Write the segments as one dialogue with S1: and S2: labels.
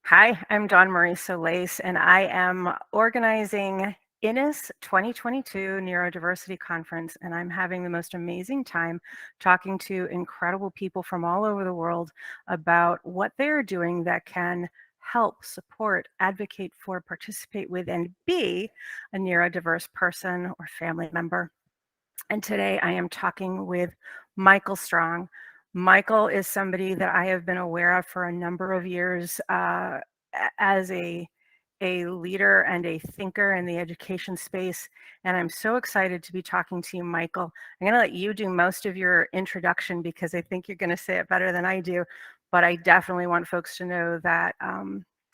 S1: Hi, I'm Dawn Marie Solis, and I am organizing INIS 2022 Neurodiversity Conference, and I'm having the most amazing time talking to incredible people from all over the world about what they're doing that can help, support, advocate for, participate with, and be a neurodiverse person or family member. And today I am talking with Michael Strong. Michael is somebody that I have been aware of for a number of years as a leader and a thinker in the education space. And I'm so excited to be talking to you, Michael. I'm going to let you do most of your introduction because I think you're going to say it better than I do. But I definitely want folks to know that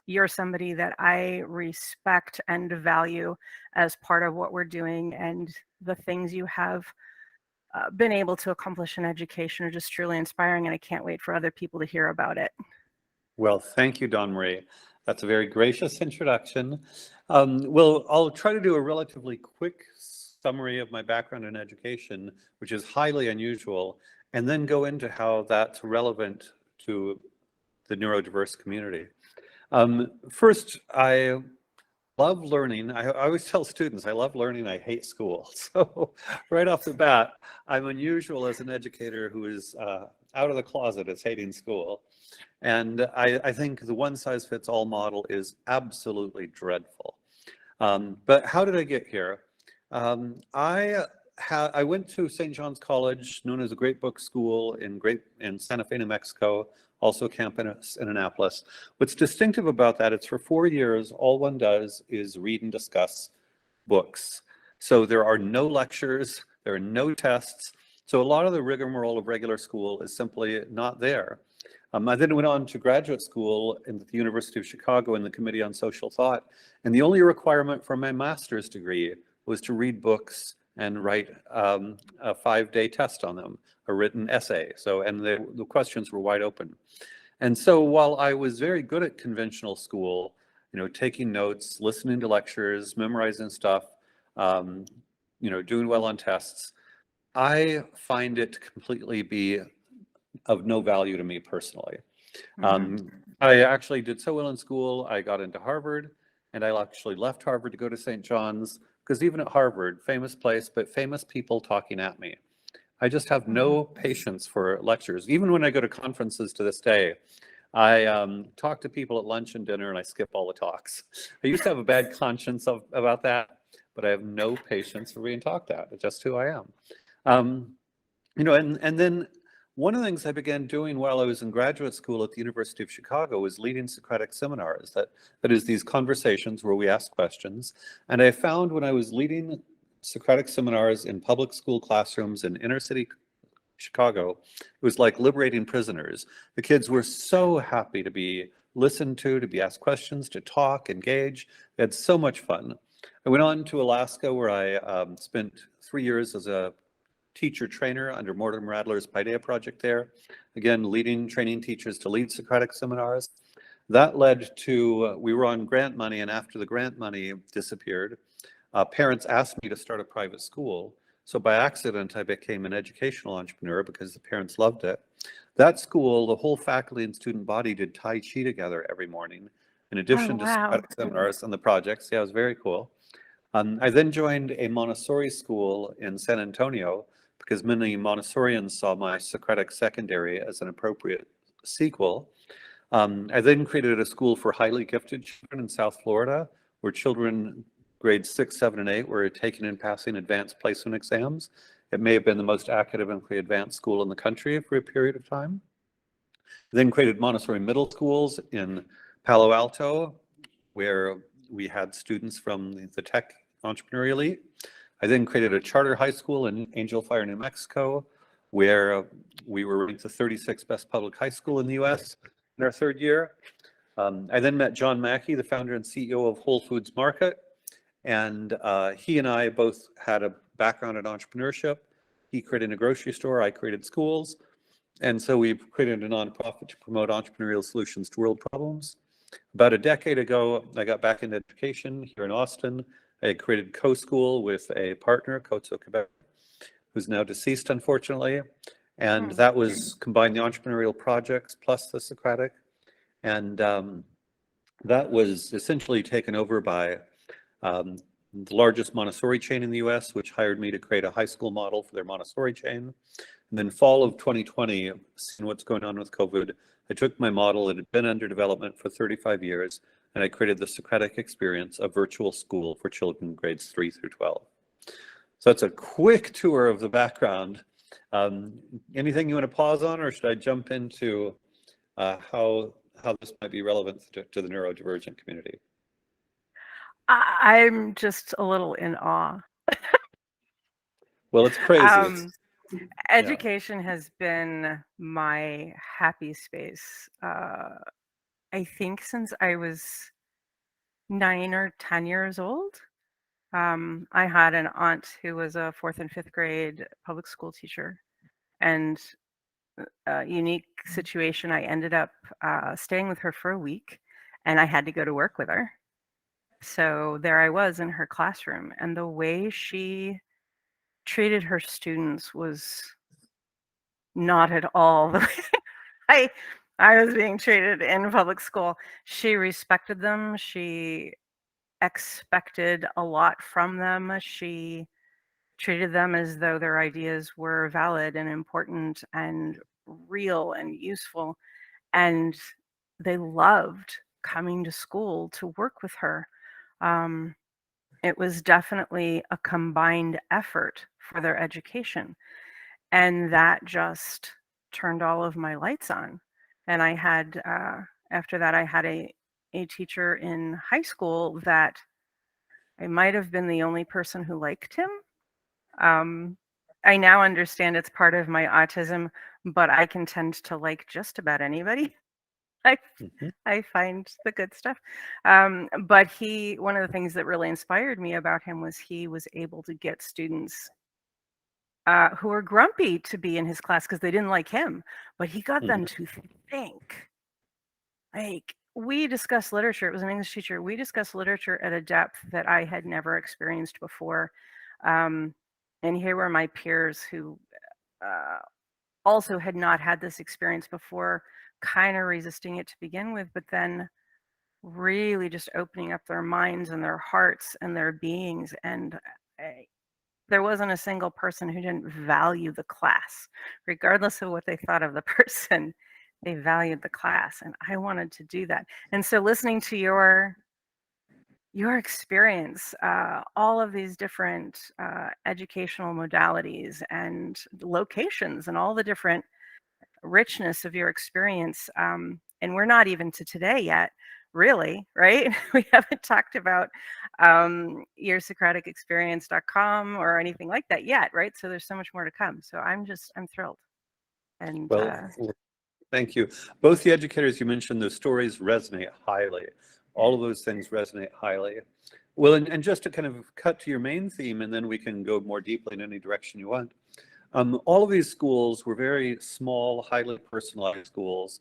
S1: you're somebody that I respect and value as part of what we're doing, and the things you have been able to accomplish in education are just truly inspiring, and I can't wait for other people to hear about it.
S2: Well, thank you, Dawn Marie. That's a very gracious introduction. Well, I'll try to do a relatively quick summary of my background in education, which is highly unusual, and then go into how that's relevant to the neurodiverse community. First, I love learning. I always tell students I love learning, I hate school. So right off the bat, I'm unusual as an educator who is out of the closet as hating school. And I think the one-size-fits-all model is absolutely dreadful. But how did I get here? I went to St. John's College, known as a Great Book School in Santa Fe, New Mexico, also campus in Annapolis. What's distinctive about that, it's for 4 years, all one does is read and discuss books. So there are no lectures, there are no tests. So a lot of the rigmarole of regular school is simply not there. I then went on to graduate school at the University of Chicago in the Committee on Social Thought. And the only requirement for my master's degree was to read books and write a 5-day test on them, a written essay. And the questions were wide open. And so while I was very good at conventional school, taking notes, listening to lectures, memorizing stuff, doing well on tests, I find it to completely be of no value to me personally. I actually did so well in school, I got into Harvard, and I actually left Harvard to go to St. John's, because even at Harvard, famous place, but famous people talking at me. I just have no patience for lectures. Even when I go to conferences to this day, I talk to people at lunch and dinner and I skip all the talks. I used to have a bad conscience about that, but I have no patience for being talked at. It's just who I am. And then one of the things I began doing while I was in graduate school at the University of Chicago was leading Socratic seminars. That is these conversations where we ask questions. And I found when I was leading Socratic seminars in public school classrooms in inner city Chicago, it was like liberating prisoners. The kids were so happy to be listened to be asked questions, to talk, engage. They had so much fun. I went on to Alaska where I spent 3 years as a teacher trainer under Mortimer Adler's Paideia project there. Again, training teachers to lead Socratic seminars. That led to, we were on grant money, and after the grant money disappeared, parents asked me to start a private school. So by accident, I became an educational entrepreneur because the parents loved it. That school, the whole faculty and student body did Tai Chi together every morning, in addition to Socratic seminars and the projects. Yeah, it was very cool. I then joined a Montessori school in San Antonio because many Montessorians saw my Socratic secondary as an appropriate sequel. I then created a school for highly gifted children in South Florida, where children grades 6, 7, and 8 were taking and passing advanced placement exams. It may have been the most academically advanced school in the country for a period of time. Then created Montessori middle schools in Palo Alto, where we had students from the tech entrepreneurial elite. I then created a charter high school in Angel Fire, New Mexico, where we were ranked the 36th best public high school in the US in our 3rd year. I then met John Mackey, the founder and CEO of Whole Foods Market, and he and I both had a background in entrepreneurship. He created a grocery store, I created schools, and so we created a nonprofit to promote entrepreneurial solutions to world problems. About a decade ago, I got back into education here in Austin. I created Co-School with a partner, Kotso Quebec, who's now deceased, unfortunately. And that was combined the entrepreneurial projects plus the Socratic. And that was essentially taken over by um, the largest Montessori chain in the US, which hired me to create a high school model for their Montessori chain. And then fall of 2020, seeing what's going on with COVID, I took my model that had been under development for 35 years, and I created the Socratic Experience, a virtual school for children grades 3 through 12. So that's a quick tour of the background. Anything you want to pause on, or should I jump into how this might be relevant to the neurodivergent community?
S1: I'm just a little in awe.
S2: Well, it's crazy. It's, yeah.
S1: Education has been my happy space, I think since I was 9 or 10 years old. I had an aunt who was a 4th and 5th grade public school teacher, and a unique situation, I ended up staying with her for a week, and I had to go to work with her. So there I was in her classroom, and the way she treated her students was not at all the way I was being treated in public school. She respected them. She expected a lot from them. She treated them as though their ideas were valid and important and real and useful. And they loved coming to school to work with her. It was definitely a combined effort for their education. And that just turned all of my lights on. And I had, after that, I had a teacher in high school that I might have been the only person who liked him. I now understand it's part of my autism, but I can tend to like just about anybody. I find the good stuff. But one of the things that really inspired me about him was he was able to get students who were grumpy to be in his class because they didn't like him, but he got them to think. Like, we discussed literature. It was an English teacher. We discussed literature at a depth that I had never experienced before. And here were my peers who also had not had this experience before, kind of resisting it to begin with, but then really just opening up their minds and their hearts and their beings. And there wasn't a single person who didn't value the class, regardless of what they thought of the person. They valued the class, and I wanted to do that. And so listening to your experience, all of these different educational modalities and locations and all the different richness of your experience, and we're not even to today yet, really, right? We haven't talked about your SocraticExperience.com or anything like that yet, right? So there's so much more to come. So I'm thrilled. And
S2: well, thank you. Both the educators you mentioned, those stories resonate highly. All of those things resonate highly. Well, and just to kind of cut to your main theme, and then we can go more deeply in any direction you want. All of these schools were very small, highly personalized schools.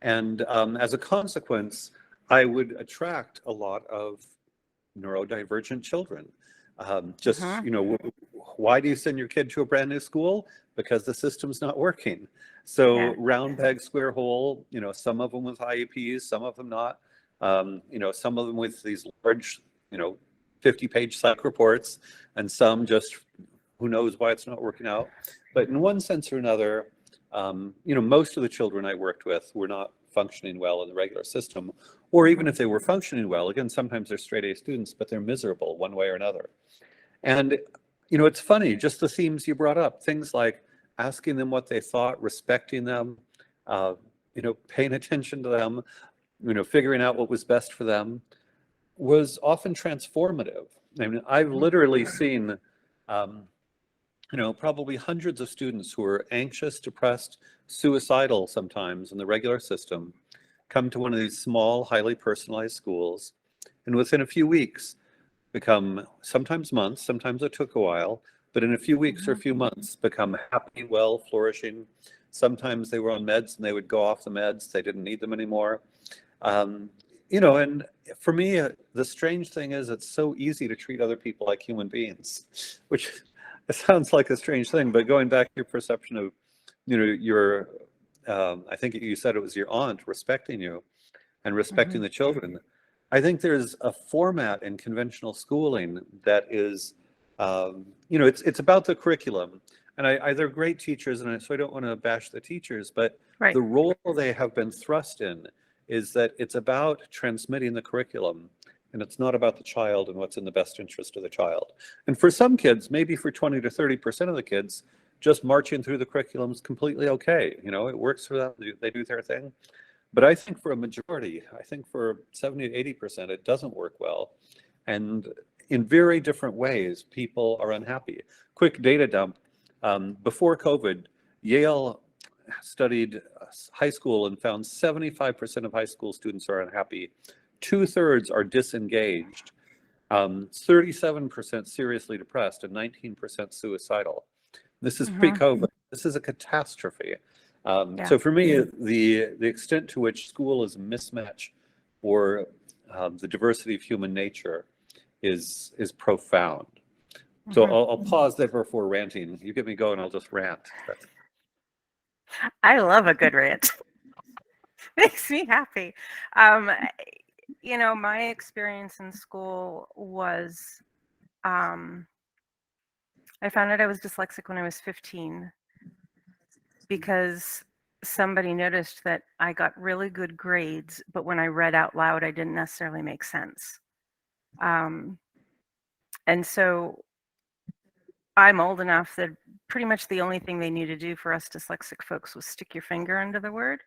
S2: And as a consequence, I would attract a lot of neurodivergent children. You know, why do you send your kid to a brand new school? Because the system's not working. So round peg, square hole, you know, some of them with IEPs, some of them not. You know, some of them with these large, you know, 50-page psych reports, and some just who knows why it's not working out. But in one sense or another, you know, most of the children I worked with were not functioning well in the regular system, or even if they were functioning well, again, sometimes they're straight A students, but they're miserable one way or another. And, you know, it's funny, just the themes you brought up, things like asking them what they thought, respecting them, you know, paying attention to them, you know, figuring out what was best for them was often transformative. I mean, I've literally seen, you know, probably hundreds of students who are anxious, depressed, suicidal sometimes in the regular system come to one of these small, highly personalized schools, and within a few weeks become, sometimes months, sometimes it took a while, but in a few weeks or a few months become happy, well, flourishing. Sometimes they were on meds and they would go off the meds. They didn't need them anymore. You know, and for me, the strange thing is it's so easy to treat other people like human beings, which it sounds like a strange thing, but going back to your perception of, you know, your, I think you said it was your aunt respecting you and respecting the children. I think there's a format in conventional schooling that is, it's about the curriculum. And they're great teachers, so I don't want to bash the teachers, but
S1: Right.
S2: the role they have been thrust in is that it's about transmitting the curriculum, and it's not about the child and what's in the best interest of the child. And for some kids, maybe for 20 to 30% of the kids, just marching through the curriculum is completely okay. It works for them. They do their thing. But I think for a majority, I think for 70 to 80%, it doesn't work well. And in very different ways, people are unhappy. Quick data dump. Before COVID, Yale studied high school and found 75% of high school students are unhappy. 2/3 are disengaged, 37% seriously depressed, and 19% suicidal. This is pre-COVID. This is a catastrophe.
S1: Yeah.
S2: So for me, the extent to which school is a mismatch for the diversity of human nature is profound. So I'll pause there before ranting. You get me going, I'll just rant.
S1: I love a good rant. Makes me happy. My experience in school was, I found out I was dyslexic when I was 15 because somebody noticed that I got really good grades, but when I read out loud, I didn't necessarily make sense. And so I'm old enough that pretty much the only thing they knew to do for us dyslexic folks was stick your finger under the word.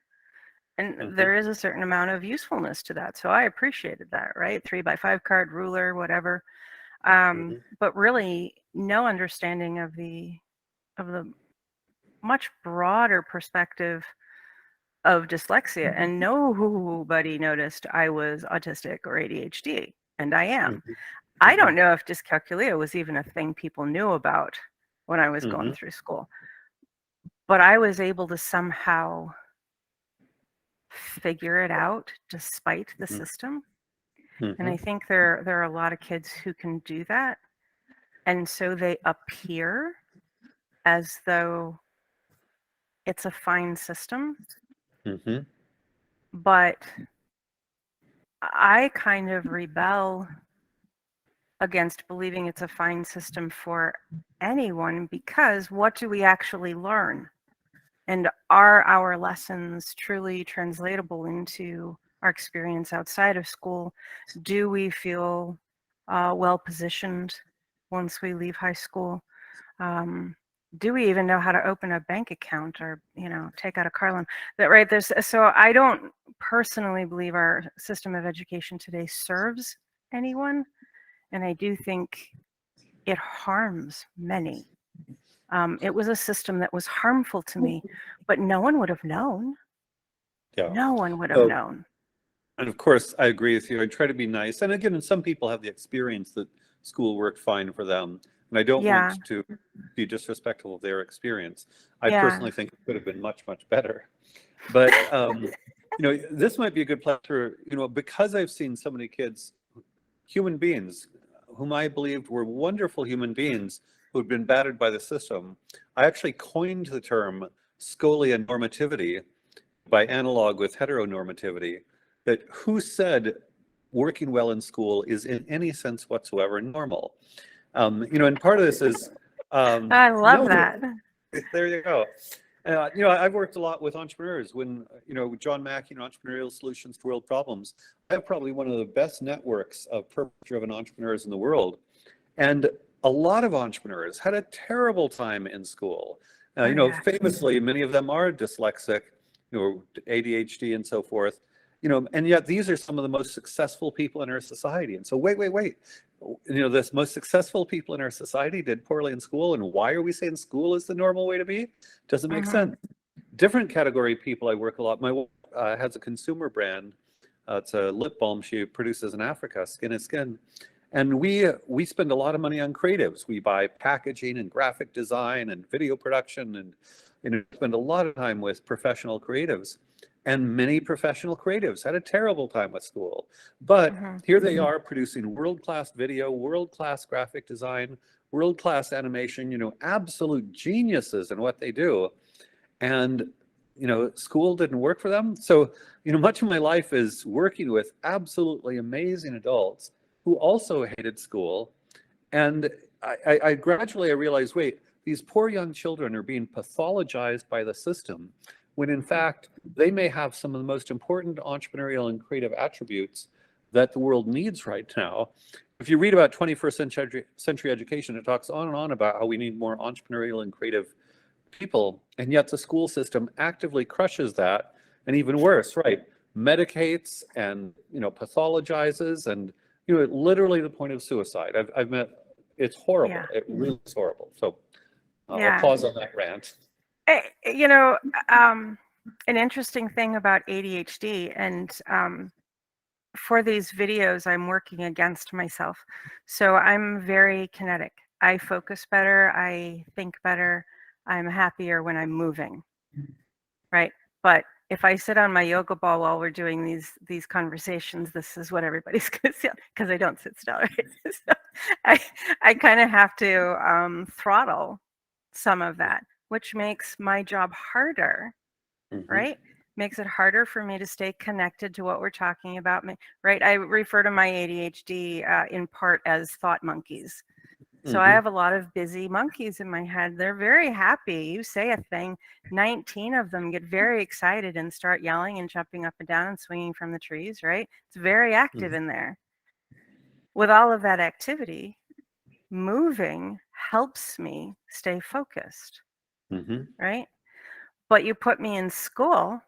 S1: And there is a certain amount of usefulness to that. So I appreciated that, right? 3x5 card, ruler, whatever. But really no understanding of the much broader perspective of dyslexia. And nobody noticed I was autistic or ADHD, and I am. I don't know if dyscalculia was even a thing people knew about when I was going through school, but I was able to somehow figure it out despite the system. And I think there are a lot of kids who can do that. And so they appear as though it's a fine system. But I kind of rebel against believing it's a fine system for anyone, because what do we actually learn? And are our lessons truly translatable into our experience outside of school? Do we feel well positioned once we leave high school? Do we even know how to open a bank account or, take out a car loan? So I don't personally believe our system of education today serves anyone. And I do think it harms many. It was a system that was harmful to me, but no one would have known.
S2: Yeah.
S1: No one would have known.
S2: And of course, I agree with you. I try to be nice. And again, some people have the experience that school worked fine for them. And I don't want to be disrespectful of their experience. I personally think it could have been much, much better. But, this might be a good place for, because I've seen so many kids, human beings, whom I believed were wonderful human beings who had been battered by the system. I actually coined the term scolia normativity by analog with heteronormativity, that who said working well in school is in any sense whatsoever normal. And part of this is...
S1: I love that.
S2: There you go. I've worked a lot with entrepreneurs. When, John Mackey, Entrepreneurial Solutions to World Problems, I have probably one of the best networks of purpose-driven entrepreneurs in the world. And a lot of entrepreneurs had a terrible time in school. Famously, many of them are dyslexic, ADHD and so forth. And yet these are some of the most successful people in our society. And so wait. The most successful people in our society did poorly in school. And why are we saying school is the normal way to be? Doesn't make sense. Different category of people I work a lot. My wife has a consumer brand. It's a lip balm she produces in Africa, Skin is Skin. And we spend a lot of money on creatives. We buy packaging and graphic design and video production, and spend a lot of time with professional creatives. And many professional creatives had a terrible time with school. But here they are producing world-class video, world-class graphic design, world-class animation, absolute geniuses in what they do. And school didn't work for them. So, much of my life is working with absolutely amazing adults who also hated school. And I gradually realized, wait, these poor young children are being pathologized by the system, when in fact, they may have some of the most important entrepreneurial and creative attributes that the world needs right now. If you read about 21st century education, it talks on and on about how we need more entrepreneurial and creative people, and yet the school system actively crushes that, and even worse, right, medicates and pathologizes, and literally the point of suicide. I've met, it's horrible.
S1: Yeah.
S2: It really is horrible. So I'll
S1: Yeah.
S2: pause on that rant.
S1: An interesting thing about ADHD, and for these videos, I'm working against myself. So I'm very kinetic. I focus better. I think better. I'm happier when I'm moving, right? But if I sit on my yoga ball while we're doing these conversations, this is what everybody's going to see, because I don't sit still, right? So I kind of have to throttle some of that, which makes my job harder, right? Makes it harder for me to stay connected to what we're talking about, right? I refer to my ADHD in part as thought monkeys. So I have a lot of busy monkeys in my head. They're very happy. You say a thing, 19 of them get very excited and start yelling and jumping up and down and swinging from the trees, right? It's very active in there. With all of that activity, moving helps me stay focused, right? But you put me in school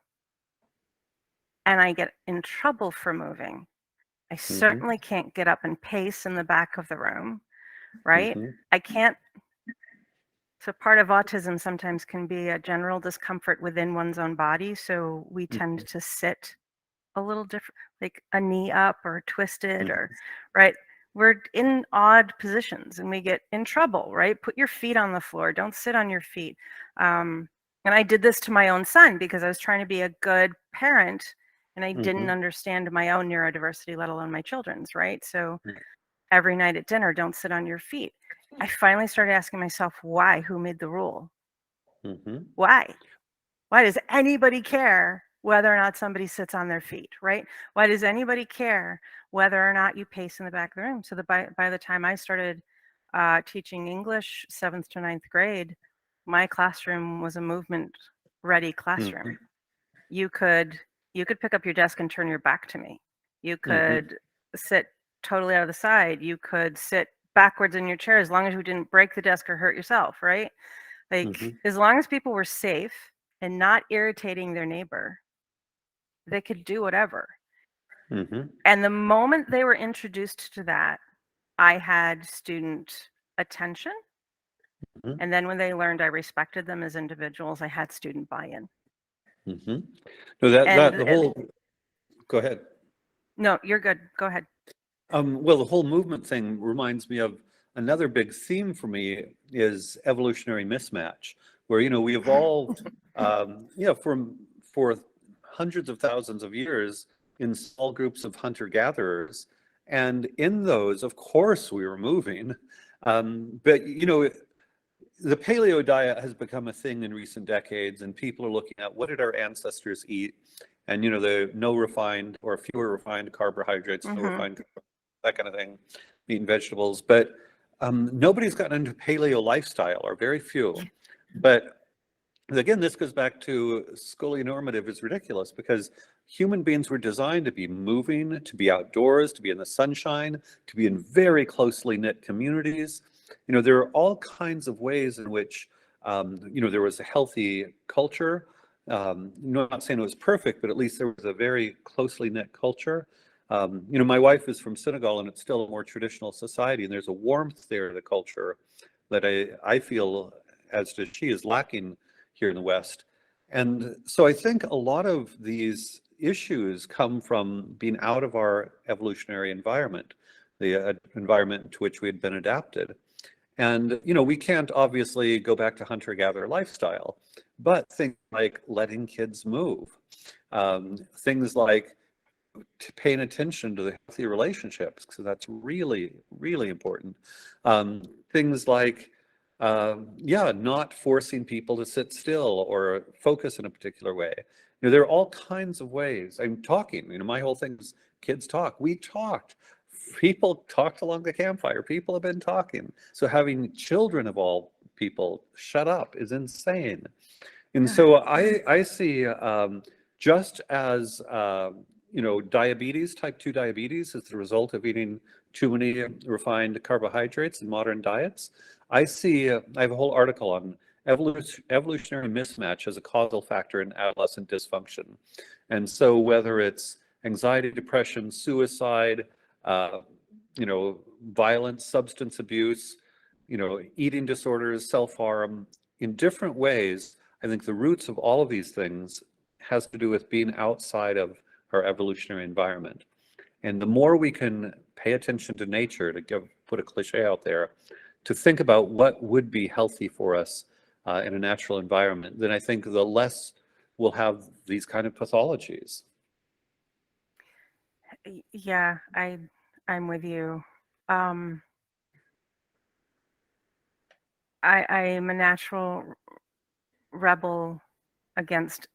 S1: and I get in trouble for moving. I certainly can't get up and pace in the back of the room, right? I can't. So part of autism sometimes can be a general discomfort within one's own body. So we tend to sit a little different, like a knee up or twisted, or, right? We're in odd positions and we get in trouble, right? Put your feet on the floor. Don't sit on your feet. And I did this to my own son because I was trying to be a good parent and I didn't understand my own neurodiversity, let alone my children's, right? So every night at dinner, don't sit on your feet. I finally started asking myself, why? Who made the rule? Why? Why does anybody care whether or not somebody sits on their feet, right? Why does anybody care whether or not you pace in the back of the room? So by the time I started teaching English 7th to 9th grade, my classroom was a movement-ready classroom. You could pick up your desk and turn your back to me. You could sit totally out of the side. You could sit backwards in your chair as long as you didn't break the desk or hurt yourself, right? Like as long as people were safe and not irritating their neighbor, they could do whatever. And the moment they were introduced to that, I had student attention. And then when they learned I respected them as individuals, I had student buy-in.
S2: No, the whole, go ahead.
S1: No, you're good. Go ahead.
S2: Well, the whole movement thing reminds me of another big theme for me is evolutionary mismatch, where, we evolved, for hundreds of thousands of years in small groups of hunter-gatherers. And in those, of course, we were moving. But, the paleo diet has become a thing in recent decades, and people are looking at what did our ancestors eat, and the no refined or fewer refined carbohydrates, no refined, that kind of thing, meat and vegetables. But nobody's gotten into paleo lifestyle, or very few. But again, this goes back to scolionormative is ridiculous, because human beings were designed to be moving, to be outdoors, to be in the sunshine, to be in very closely knit communities. There are all kinds of ways in which, there was a healthy culture. I'm not saying it was perfect, but at least there was a very closely knit culture. My wife is from Senegal, and it's still a more traditional society, and there's a warmth there to the culture that I feel, as does she, is lacking here in the West. And so I think a lot of these issues come from being out of our evolutionary environment, the environment to which we had been adapted. And, we can't obviously go back to hunter-gatherer lifestyle, but things like letting kids move, things like paying attention to the healthy relationships, because that's really, really important. Things like, Yeah, not forcing people to sit still or focus in a particular way. There are all kinds of ways. I'm talking, my whole thing is kids talk. We talked. People talked along the campfire. People have been talking. So having children of all people shut up is insane. And so I see just as diabetes, type 2 diabetes is the result of eating too many refined carbohydrates in modern diets. I have a whole article on evolutionary mismatch as a causal factor in adolescent dysfunction. And so whether it's anxiety, depression, suicide, violence, substance abuse, eating disorders, self-harm, in different ways, I think the roots of all of these things has to do with being outside of our evolutionary environment. And the more we can pay attention to nature, to put a cliche out there, to think about what would be healthy for us in a natural environment, then I think the less we'll have these kind of pathologies.
S1: Yeah, I'm with you. I'm a natural rebel against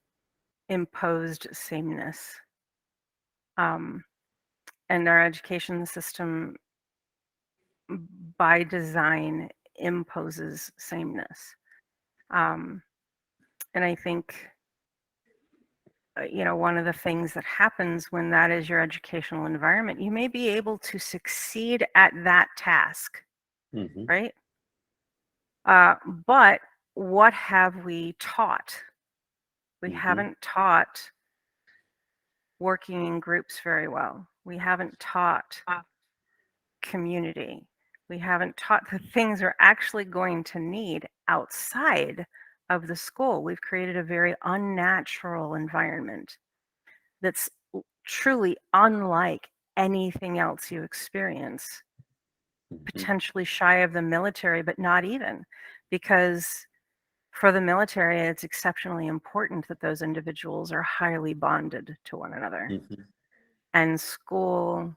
S1: imposed sameness. And our education system by design imposes sameness. And I think, one of the things that happens when that is your educational environment, you may be able to succeed at that task, right? But what have we taught? We haven't taught working in groups very well. We haven't taught community. We haven't taught the things we're actually going to need outside of the school. We've created a very unnatural environment that's truly unlike anything else you experience, potentially shy of the military, but not even, because for the military, it's exceptionally important that those individuals are highly bonded to one another. And school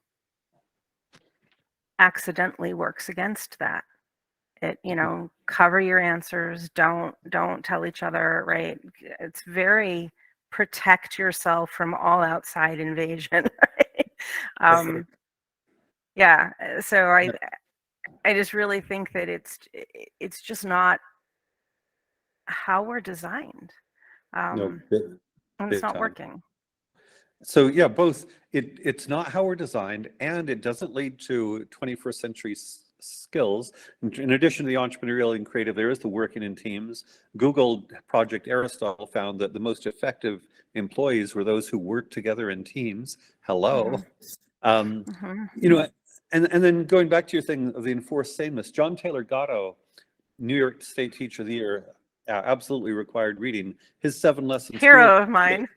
S1: accidentally works against that. It, cover your answers, don't tell each other, right? It's very protect yourself from all outside invasion, right? Yeah, so I just really think that it's just not how we're designed.
S2: No,
S1: And it's not
S2: time.
S1: working.
S2: So yeah, both it's not how we're designed, and it doesn't lead to 21st century skills. In addition to the entrepreneurial and creative, there is the working in teams. Google Project Aristotle found that the most effective employees were those who worked together in teams. Hello. And then going back to your thing of the enforced sameness, John Taylor Gatto, New York State Teacher of the Year, absolutely required reading. His 7 lessons.
S1: Hero of mine.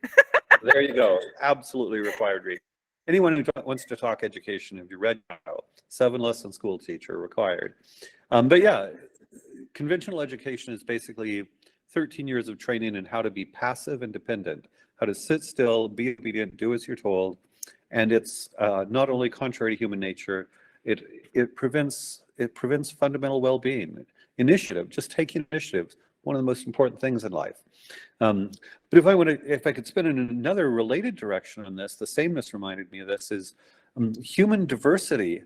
S2: There you go. Absolutely required reading. Anyone who wants to talk education, if you read Gatto, 7 lesson school teacher required. But yeah, conventional education is basically 13 years of training in how to be passive and dependent, how to sit still, be obedient, do as you're told. And it's not only contrary to human nature, it prevents fundamental well-being. Initiative, just taking initiative, one of the most important things in life. But if I could spin in another related direction on this, the sameness reminded me of this, is human diversity.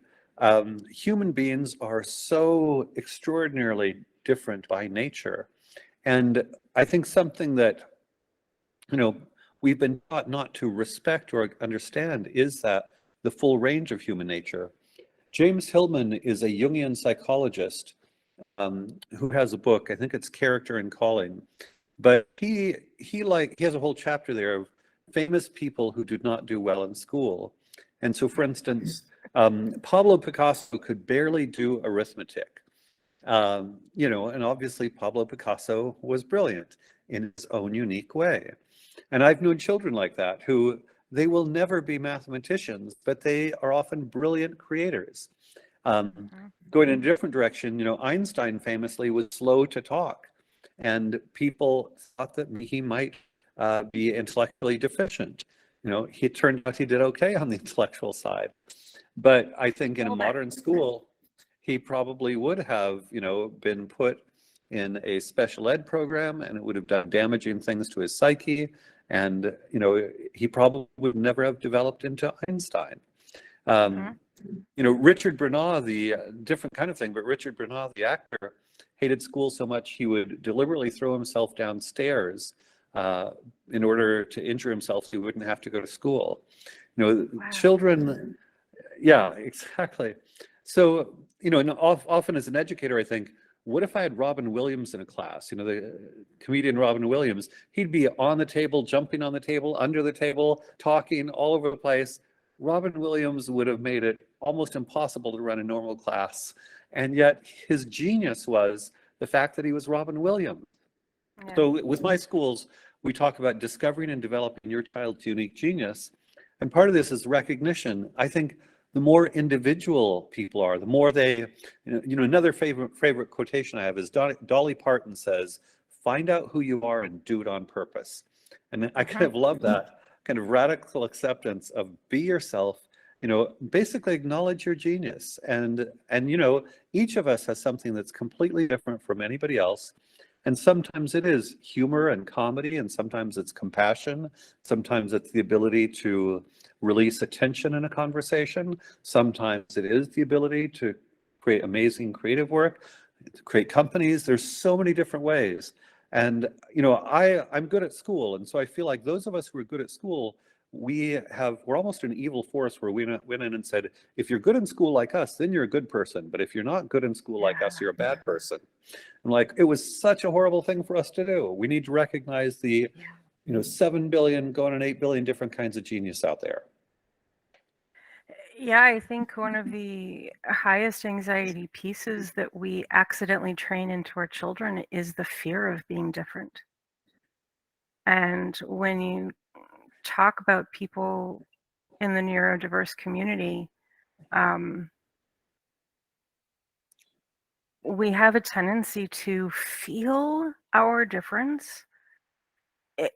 S2: Human beings are so extraordinarily different by nature. And I think something that, we've been taught not to respect or understand is that the full range of human nature. James Hillman is a Jungian psychologist who has a book, I think it's Character and Calling, but he has a whole chapter there of famous people who did not do well in school. And so, for instance, Pablo Picasso could barely do arithmetic. And obviously Pablo Picasso was brilliant in his own unique way. And I've known children like that who they will never be mathematicians, but they are often brilliant creators. Going in a different direction, Einstein famously was slow to talk, and people thought that he might be intellectually deficient. He turned out he did okay on the intellectual side. But I think in a modern school, he probably would have, been put in a special ed program, and it would have done damaging things to his psyche. And, you know, he probably would never have developed into Einstein.
S1: Mhm.
S2: You know, Richard Bernard, the different kind of thing, but Richard Bernard, the actor, hated school so much he would deliberately throw himself downstairs in order to injure himself so he wouldn't have to go to school. You know,
S1: Wow.
S2: children, yeah, exactly. So, you know, and often as an educator, I think, what if I had Robin Williams in a class? You know, the comedian Robin Williams, he'd be on the table, jumping on the table, under the table, talking all over the place. Robin Williams would have made it almost impossible to run a normal class. And yet his genius was the fact that he was Robin Williams.
S1: Yeah.
S2: So with my schools, we talk about discovering and developing your child's unique genius. And part of this is recognition. I think the more individual people are, the more they, you know, another favorite quotation I have is Dolly Parton says, "Find out who you are and do it on purpose." And I kind of love that kind of radical acceptance of be yourself, you know, basically acknowledge your genius. And you know, each of us has something that's completely different from anybody else. And sometimes it is humor and comedy, and sometimes it's compassion. Sometimes it's the ability to release attention in a conversation. Sometimes it is the ability to create amazing creative work, to create companies. There's so many different ways. And, you know, I'm good at school. And so I feel like those of us who are good at school, we're almost an evil force where we went in and said, if you're good in school like us, then you're a good person. But if you're not good in school like us, you're a bad person. And like, it was such a horrible thing for us to do. We need to recognize the,
S1: Yeah.
S2: you know, 7 billion going on 8 billion different kinds of genius out there.
S1: Yeah, I think one of the highest anxiety pieces that we accidentally train into our children is the fear of being different. And when you talk about people in the neurodiverse community, um, we have a tendency to feel our difference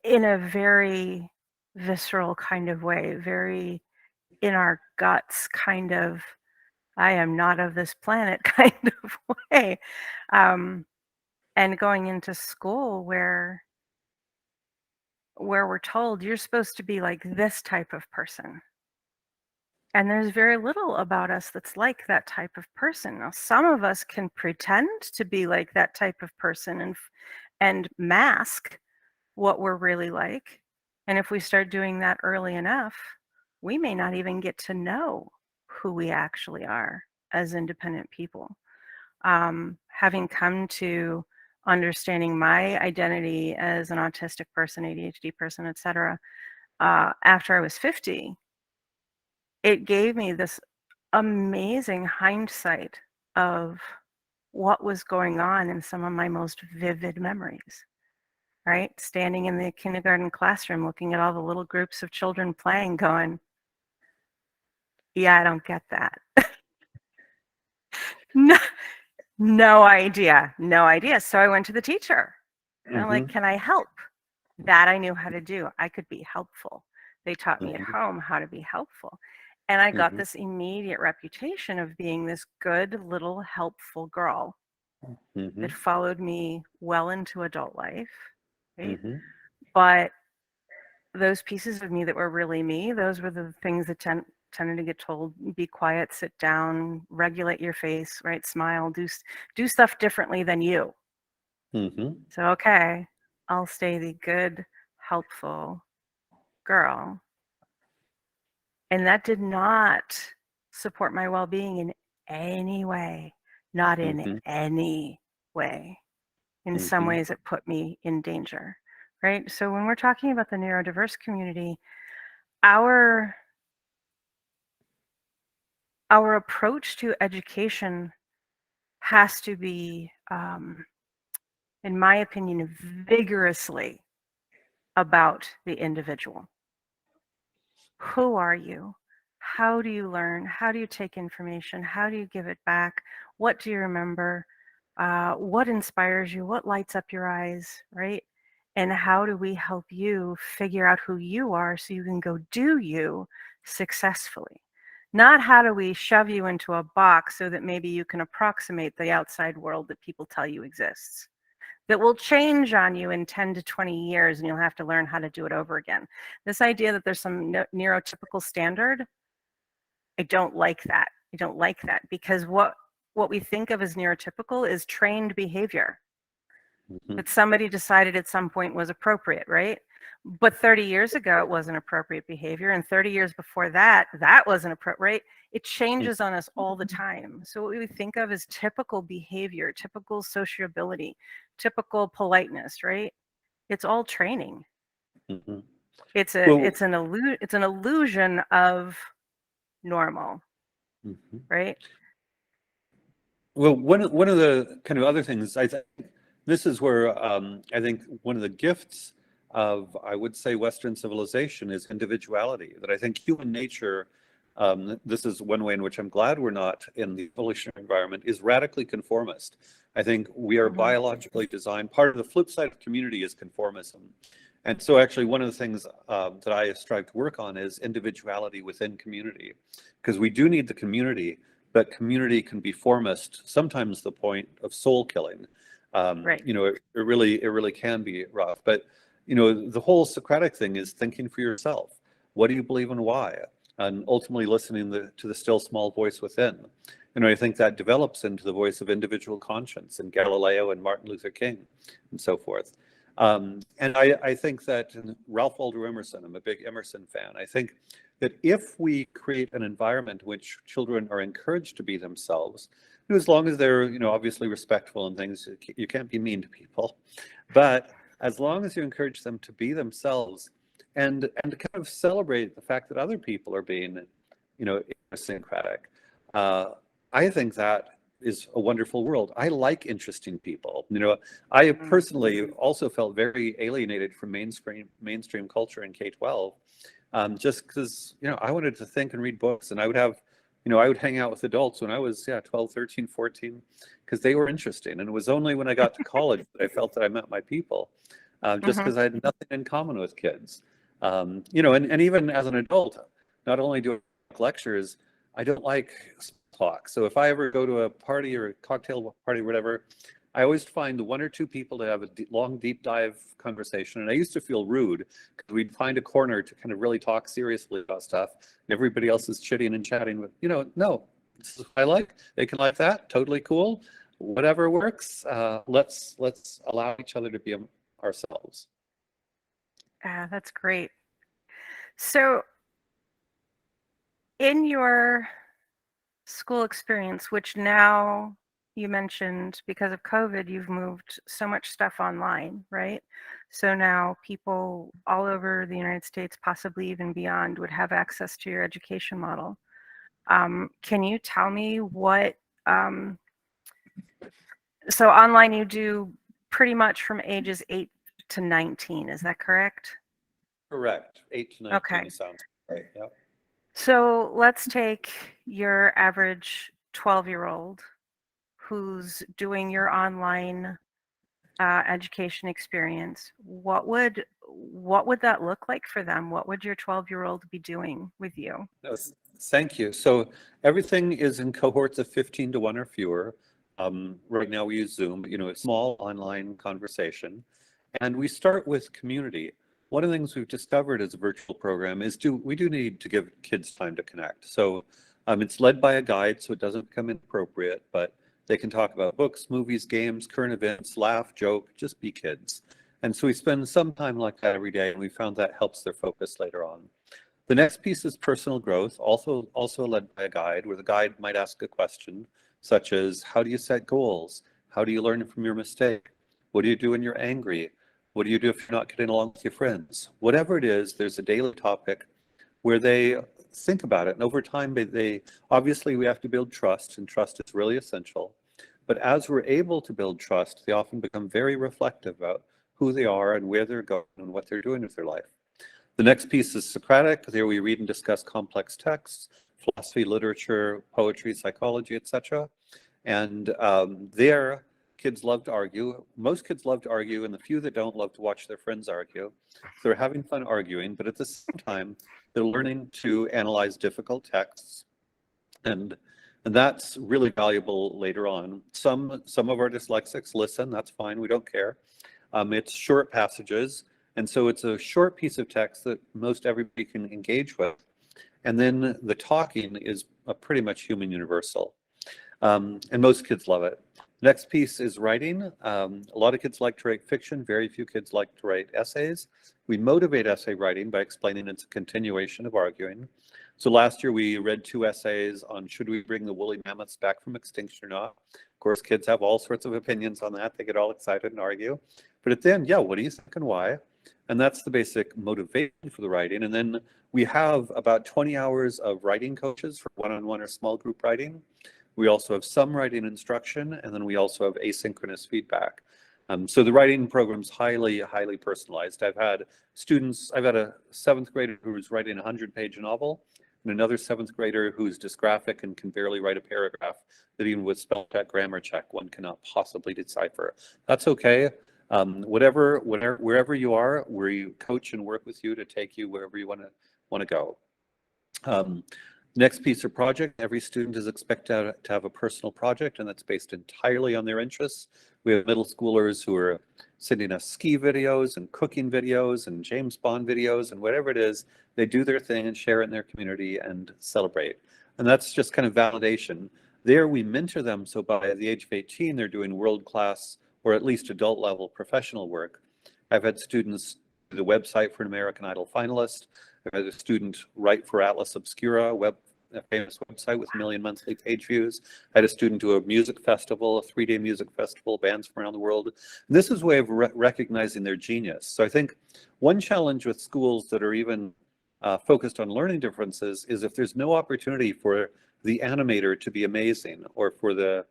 S1: in a very visceral kind of way, very in our guts kind of, I am not of this planet kind of way. Um, and going into school where we're told you're supposed to be like this type of person. And there's very little about us that's like that type of person. Now, some of us can pretend to be like that type of person and mask what we're really like. And if we start doing that early enough, we may not even get to know who we actually are as independent people. Having come to understanding my identity as an autistic person, ADHD person, etc., after I was 50, it gave me this amazing hindsight of what was going on in some of my most vivid memories, right? Standing in the kindergarten classroom, looking at all the little groups of children playing, going, yeah, I don't get that. No, no idea. No idea. So I went to the teacher. And I'm like, can I help? That I knew how to do. I could be helpful. They taught me at home how to be helpful. And I got this immediate reputation of being this good little helpful girl that followed me well into adult life, right? But those pieces of me that were really me, those were the things that tended to get told, be quiet, sit down, regulate your face, right? Smile, do stuff differently than you. So, okay, I'll stay the good, helpful girl. And that did not support my well-being in any way, not in any way. In some ways, it put me in danger, right? So when we're talking about the neurodiverse community, our approach to education has to be, in my opinion, vigorously about the individual. Who are you? How do you learn? How do you take information? How do you give it back? What do you remember? What inspires you? What lights up your eyes, right? And how do we help you figure out who you are so you can go do you successfully? Not how do we shove you into a box so that maybe you can approximate the outside world that people tell you exists. that will change on you in 10 to 20 years, and you'll have to learn how to do it over again. This idea that there's some neurotypical standard, I don't like that. I don't like that, because what we think of as neurotypical is trained behavior that somebody decided at some point was appropriate, right? But 30 years ago, it wasn't appropriate behavior. And 30 years before that, that wasn't appropriate, right? It changes on us all the time. So what we think of as typical behavior, typical sociability, typical politeness, right? It's all training.
S2: Mhm.
S1: It's
S2: Well,
S1: an illusion of normal,
S2: mhm.
S1: right?
S2: Well, one of the kind of other things, I think this is where I think one of the gifts of, I would say, Western civilization is individuality. That I think human nature, this is one way in which I'm glad we're not in the evolutionary environment, is radically conformist. I think we are biologically designed. Part of the flip side of community is conformism. And so actually one of the things that I strive to work on is individuality within community, because we do need the community, but community can be formist, sometimes the point of soul killing.
S1: Right.
S2: You know, it really can be rough. But, you know, the whole Socratic thing is thinking for yourself. What do you believe and why? And ultimately listening to the still small voice within. You know, I think that develops into the voice of individual conscience in Galileo and Martin Luther King and so forth. And I think that Ralph Waldo Emerson, I'm a big Emerson fan. I think that if we create an environment in which children are encouraged to be themselves, as long as they're, you know, obviously respectful and things, you can't be mean to people, but as long as you encourage them to be themselves and kind of celebrate the fact that other people are being, you know, idiosyncratic, I think that is a wonderful world. I like interesting people. You know, I personally also felt very alienated from mainstream culture in K-12, just because, you know, I wanted to think and read books, and I would have, you know, I would hang out with adults when I was 12, 13, 14, because they were interesting. And it was only when I got to college that I felt that I met my people, just because I had nothing in common with kids. You know, and even as an adult, not only do I like lectures, I don't like talk. So if I ever go to a party or a cocktail party or whatever, I always find one or two people to have a long, deep dive conversation. And I used to feel rude because we'd find a corner to kind of really talk seriously about stuff. Everybody else is chitting and chatting with, you know, no, this is what I like. They can like that. Totally cool. Whatever works. Let's allow each other to be ourselves.
S1: That's great. So in your school experience, which now you mentioned because of COVID, you've moved so much stuff online, right? So now people all over the United States, possibly even beyond, would have access to your education model. Can you tell me what, so online you do pretty much from ages 8 to 19, is that correct?
S2: Correct. 8 to 19
S1: Okay.
S2: sounds right. Yeah.
S1: So let's take your average 12-year-old who's doing your online education experience. What would that look like for them? What would your 12-year-old be doing with you?
S2: No, thank you. So everything is in cohorts of 15 to 1 or fewer. Right now we use Zoom, but, you know, it's small online conversation. And we start with community. One of the things we've discovered as a virtual program is we do need to give kids time to connect. So it's led by a guide, so it doesn't become inappropriate, but they can talk about books, movies, games, current events, laugh, joke, just be kids. And so we spend some time like that every day, and we found that helps their focus later on. The next piece is personal growth, also led by a guide, where the guide might ask a question such as, how do you set goals? How do you learn from your mistake? What do you do when you're angry? What do you do if you're not getting along with your friends? Whatever it is, there's a daily topic where they think about it. And over time, they obviously we have to build trust, and trust is really essential. But as we're able to build trust, they often become very reflective about who they are and where they're going and what they're doing with their life. The next piece is Socratic. There we read and discuss complex texts, philosophy, literature, poetry, psychology, etc. And there, kids love to argue. Most kids love to argue, and the few that don't love to watch their friends argue. So they're having fun arguing, but at the same time, they're learning to analyze difficult texts and And that's really valuable later on. Some of our dyslexics listen, that's fine, we don't care. It's short passages, and so it's a short piece of text that most everybody can engage with. And then the talking is a pretty much human universal. And most kids love it. Next piece is writing. A lot of kids like to write fiction. Very few kids like to write essays. We motivate essay writing by explaining it's a continuation of arguing. So last year we read 2 essays on should we bring the woolly mammoths back from extinction or not. Of course, kids have all sorts of opinions on that. They get all excited and argue. But at the end, yeah, what do you think and why? And that's the basic motivation for the writing. And then we have about 20 hours of writing coaches for one-on-one or small group writing. We also have some writing instruction, and then we also have asynchronous feedback. So the writing program's highly, highly personalized. I've had a 7th grader who's writing a 100-page novel, and another 7th grader who's dysgraphic and can barely write a paragraph that even with spell check, grammar check, one cannot possibly decipher. That's okay. Wherever you are, we coach and work with you to take you wherever you want to go. Next piece of project, every student is expected to have a personal project, and that's based entirely on their interests. We have middle schoolers who are sending us ski videos and cooking videos and James Bond videos and whatever it is. They do their thing and share it in their community and celebrate. And that's just kind of validation. There we mentor them, so by the age of 18, they're doing world-class or at least adult level professional work. I've had students do the website for an American Idol finalist. I've had a student write for Atlas Obscura, a famous website with 1 million monthly page views. I had a student do a music festival, a 3-day music festival, bands from around the world. And this is a way of recognizing their genius. So I think one challenge with schools that are even focused on learning differences is if there's no opportunity for the animator to be amazing, or for the,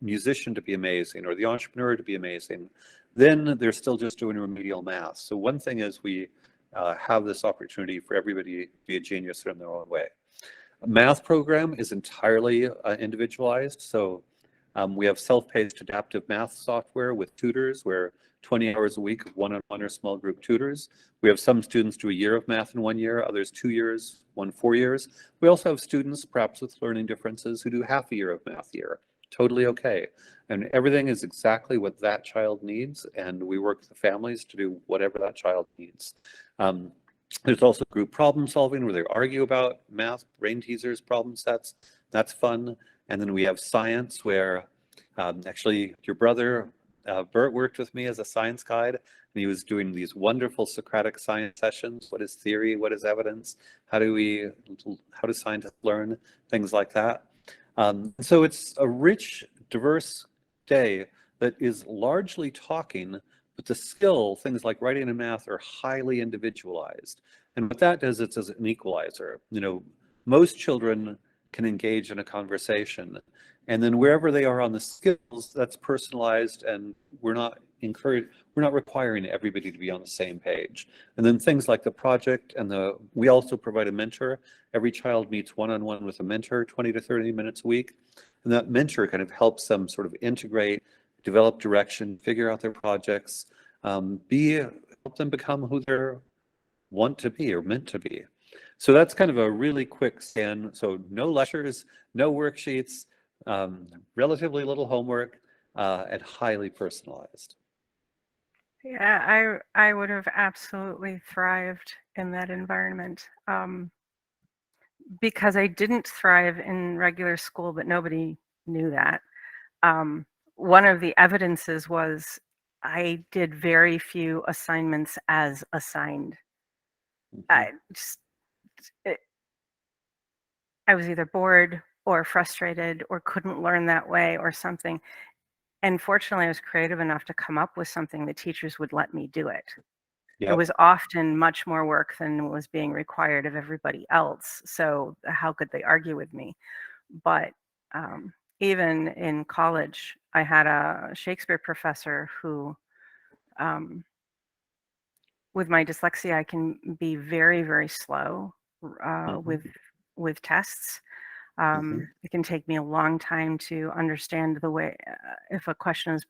S2: musician to be amazing, or the entrepreneur to be amazing, then they're still just doing remedial math. So one thing is we have this opportunity for everybody to be a genius in their own way. A math program is entirely individualized. So we have self-paced adaptive math software with tutors, where 20 hours a week of one-on-one or small group tutors. We have some students do a year of math in 1 year, others 2 years, one 4 years. We also have students, perhaps with learning differences, who do half a year of math year. Totally okay. And everything is exactly what that child needs, and we work with the families to do whatever that child needs. There's also group problem solving where they argue about math, brain teasers, problem sets. That's fun. And then we have science where actually your brother, Bert, worked with me as a science guide, and he was doing these wonderful Socratic science sessions. What is theory? What is evidence? How do scientists learn? Things like that. So it's a rich, diverse day that is largely talking, but the skill, things like writing and math, are highly individualized. And what that does, it's as an equalizer. Most children can engage in a conversation, and then wherever they are on the skills, that's personalized, and we're not requiring everybody to be on the same page. And then things like the project we also provide a mentor. Every child meets one-on-one with a mentor 20 to 30 minutes a week. And that mentor kind of helps them sort of integrate, develop direction, figure out their projects, help them become who they want to be or meant to be. So that's kind of a really quick scan. So no lectures, no worksheets, relatively little homework, and highly personalized.
S1: Yeah, I would have absolutely thrived in that environment, because I didn't thrive in regular school, but nobody knew that. One of the evidences was I did very few assignments as assigned. I just, I was either bored or frustrated or couldn't learn that way or something. And fortunately, I was creative enough to come up with something the teachers would let me do it. It
S2: Yep.
S1: was often much more work than was being required of everybody else. So how could they argue with me? But even in college, I had a Shakespeare professor who, with my dyslexia, I can be very, very slow with tests. It can take me a long time to understand the way, if a question is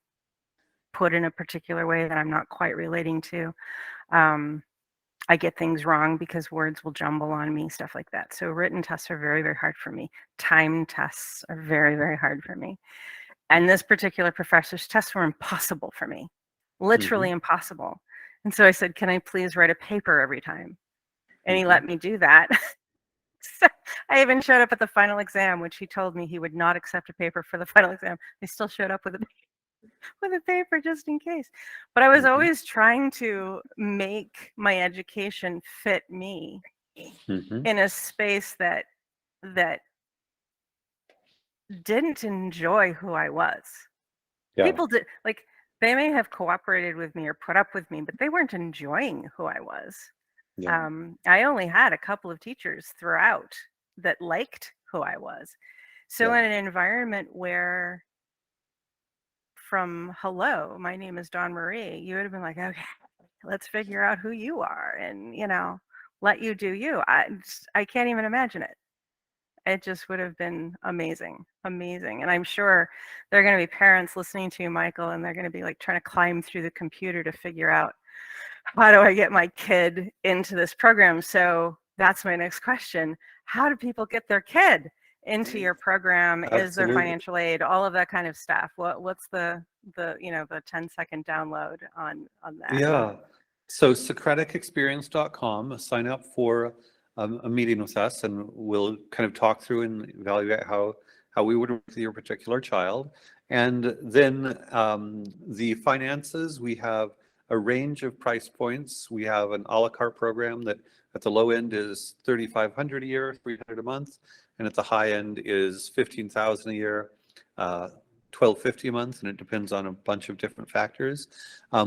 S1: put in a particular way that I'm not quite relating to. I get things wrong because words will jumble on me, stuff like that. So written tests are very, very hard for me. Timed tests are very, very hard for me. And this particular professor's tests were impossible for me, literally impossible. And so I said, can I please write a paper every time? And he let me do that. So I even showed up at the final exam, which he told me he would not accept a paper for the final exam. I still showed up with a paper just in case. But I was always trying to make my education fit me in a space that didn't enjoy who I was.
S2: Yeah.
S1: People did, like, they may have cooperated with me or put up with me, but they weren't enjoying who I was.
S2: Yeah.
S1: I only had a couple of teachers throughout that liked who I was. So
S2: Yeah.
S1: in an environment where from hello, my name is Dawn Marie, you would have been like, okay, let's figure out who you are and, let you do you. I can't even imagine it. It just would have been amazing, amazing. And I'm sure there are going to be parents listening to you, Michael, and they're going to be like trying to climb through the computer to figure out, how do I get my kid into this program? So that's my next question. How do people get their kid into your program? Is there
S2: Absolutely.
S1: financial aid? All of that kind of stuff. What's the 10-second download on that?
S2: Yeah. So SocraticExperience.com, sign up for a meeting with us, and we'll kind of talk through and evaluate how we would work with your particular child. And then the finances, we have a range of price points. We have an a la carte program that at the low end is $3,500 a year, $300 a month, and at the high end is $15,000 a year. $1,250 a month, and it depends on a bunch of different factors.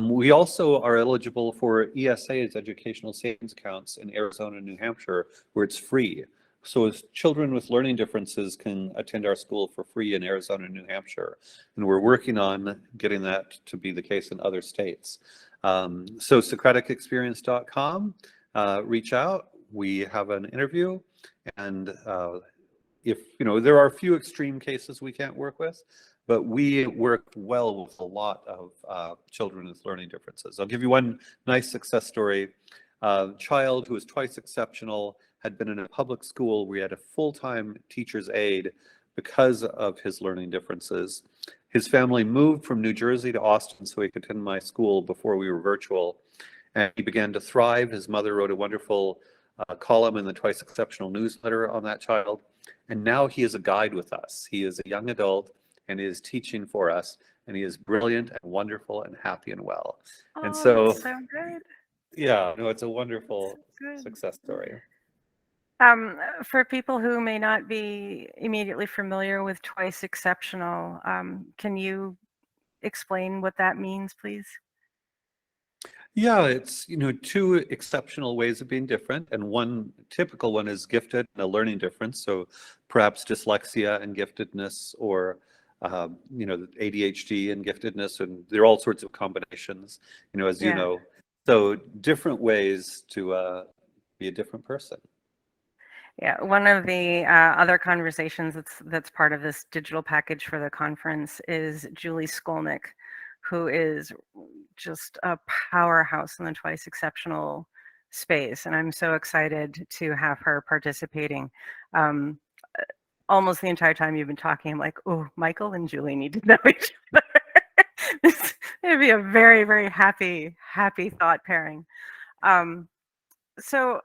S2: We also are eligible for ESA's, educational savings accounts, in Arizona and New Hampshire, where it's free. So as children with learning differences can attend our school for free in Arizona and New Hampshire. And we're working on getting that to be the case in other states. So SocraticExperience.com, reach out. We have an interview, and if, there are a few extreme cases we can't work with, but we work well with a lot of children with learning differences. I'll give you one nice success story. A child who was twice exceptional, had been in a public school. We had a full-time teacher's aide because of his learning differences. His family moved from New Jersey to Austin so he could attend my school before we were virtual. And he began to thrive. His mother wrote a wonderful column in the Twice Exceptional newsletter on that child. And now he is a guide with us. He is a young adult and is teaching for us. And he is brilliant and wonderful and happy and well. And
S1: Oh,
S2: so,
S1: that's so good.
S2: yeah, no, it's a wonderful
S1: Good.
S2: success story.
S1: For people who may not be immediately familiar with Twice Exceptional, can you explain what that means, please?
S2: Yeah, it's, two exceptional ways of being different. And one typical one is gifted and a learning difference. So perhaps dyslexia and giftedness, or, ADHD and giftedness. And there are all sorts of combinations, as you
S1: Yeah.
S2: know. So different ways to be a different person.
S1: Yeah, one of the other conversations that's part of this digital package for the conference is Julie Skolnick, who is just a powerhouse in the Twice Exceptional space, and I'm so excited to have her participating. Almost the entire time you've been talking, I'm like, oh, Michael and Julie need to know each other. It'd be a very, very happy thought pairing. So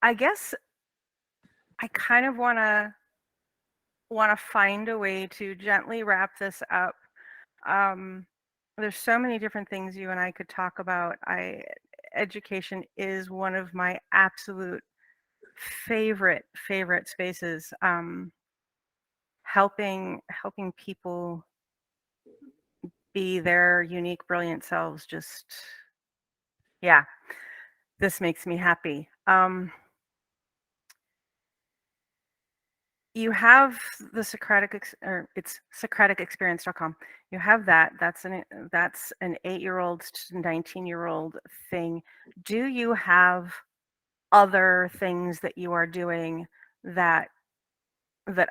S1: I guess I kind of want to find a way to gently wrap this up. There's so many different things you and I could talk about. Education is one of my absolute favorite spaces. Helping people be their unique, brilliant selves. Just, yeah, this makes me happy. You have the it's SocraticExperience.com. You have that. That's an 8-year-old to 19-year-old thing. Do you have other things that you are doing that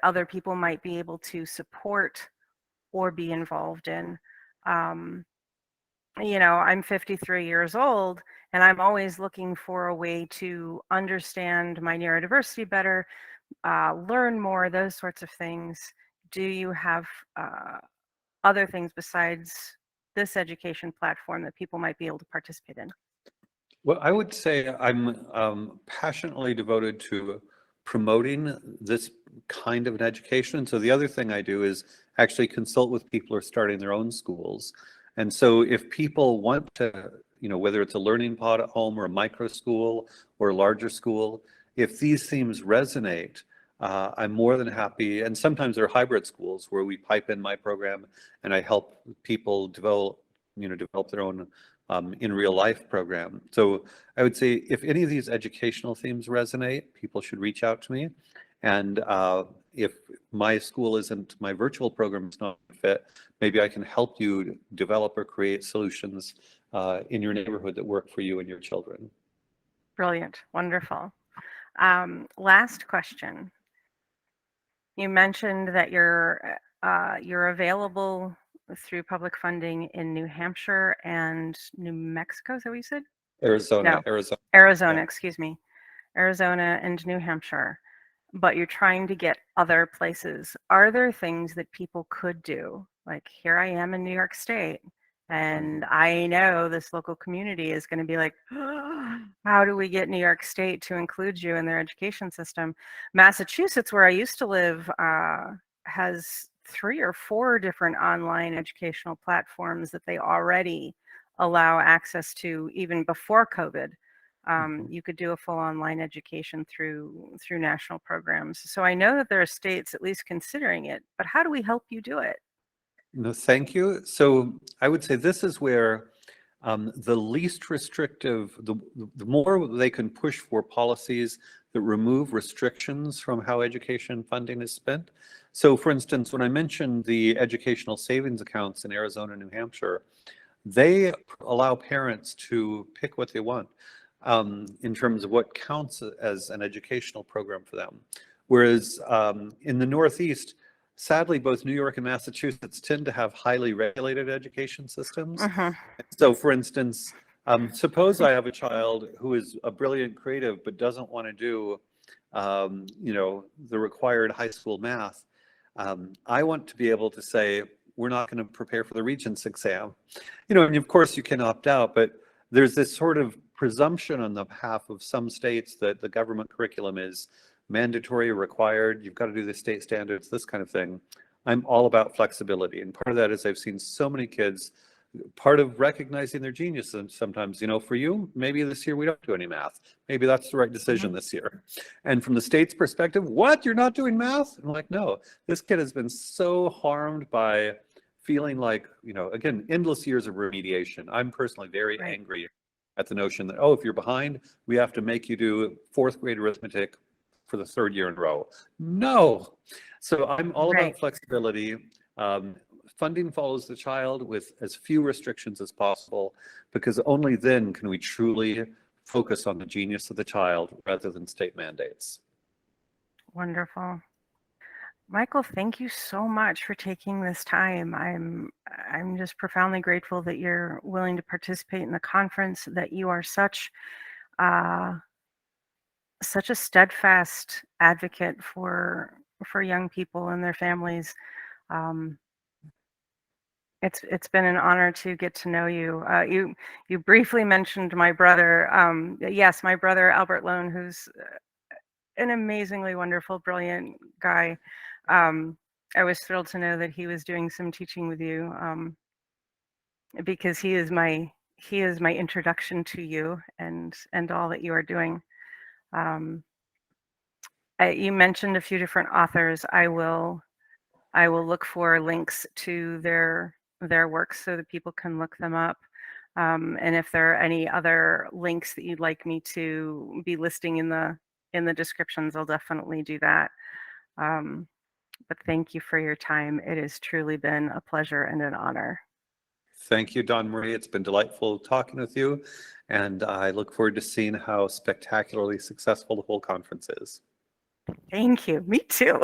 S1: other people might be able to support or be involved in? I'm 53 years old, and I'm always looking for a way to understand my neurodiversity better, learn more, those sorts of things. Do you have other things besides this education platform that people might be able to participate in?
S2: Well, I would say I'm passionately devoted to promoting this kind of an education. And so the other thing I do is actually consult with people who are starting their own schools. And so if people want to, whether it's a learning pod at home or a micro school or a larger school, if these themes resonate, I'm more than happy. And sometimes there are hybrid schools where we pipe in my program and I help people develop their own in real life program. So I would say if any of these educational themes resonate, people should reach out to me. And if my school isn't, my virtual program is not a fit, maybe I can help you develop or create solutions in your neighborhood that work for you and your children.
S1: Brilliant. Wonderful. Last question. You mentioned that you're available through public funding in New Hampshire and New Mexico. Is that what you said?
S2: Arizona.
S1: No, Arizona,
S2: Yeah.
S1: excuse me. Arizona and New Hampshire, but you're trying to get other places. Are there things that people could do? Like, here I am in New York State, and I know this local community is going to be like, how do we get New York State to include you in their education system? Massachusetts, where I used to live, has 3 or 4 different online educational platforms that they already allow access to even before COVID. You could do a full online education through national programs. So I know that there are states at least considering it, but how do we help you do it?
S2: No, thank you. So I would say this is where the least restrictive, the more they can push for policies that remove restrictions from how education funding is spent. So for instance, when I mentioned the educational savings accounts in Arizona, New Hampshire, they allow parents to pick what they want in terms of what counts as an educational program for them. Whereas in the Northeast, sadly, both New York and Massachusetts tend to have highly regulated education systems. So for instance, suppose I have a child who is a brilliant creative but doesn't want to do the required high school math. I want to be able to say, we're not going to prepare for the Regents exam. And of course you can opt out, but there's this sort of presumption on the behalf of some states that the government curriculum is mandatory or required. You've got to do the state standards, this kind of thing. I'm all about flexibility. And part of that is I've seen so many kids, part of recognizing their genius sometimes, for you, maybe this year we don't do any math. Maybe that's the right decision this year. And from the state's perspective, what, you're not doing math? I'm like, no, this kid has been so harmed by feeling like, again, endless years of remediation. I'm personally very angry at the notion that, if you're behind, we have to make you do 4th grade arithmetic for the 3rd year in a row. No. So I'm all about flexibility. Funding follows the child with as few restrictions as possible, because only then can we truly focus on the genius of the child rather than state mandates.
S1: Wonderful. Michael, thank you so much for taking this time. I'm just profoundly grateful that you're willing to participate in the conference, that you are such a steadfast advocate for young people and their families. It's been an honor to get to know you. You briefly mentioned my brother. Yes, my brother Albert Loan, who's an amazingly wonderful, brilliant guy. I was thrilled to know that he was doing some teaching with you, because he is my introduction to you and all that you are doing. You mentioned a few different authors. I will look for links to their works so that people can look them up. And if there are any other links that you'd like me to be listing in the descriptions, I'll definitely do that. But thank you for your time. It has truly been a pleasure and an honor.
S2: Thank you, Dawn Marie. It's been delightful talking with you, and I look forward to seeing how spectacularly successful the whole conference is.
S1: Thank you. Me too.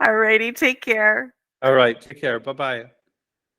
S1: All righty. Take care.
S2: All right. Take care. Bye-bye.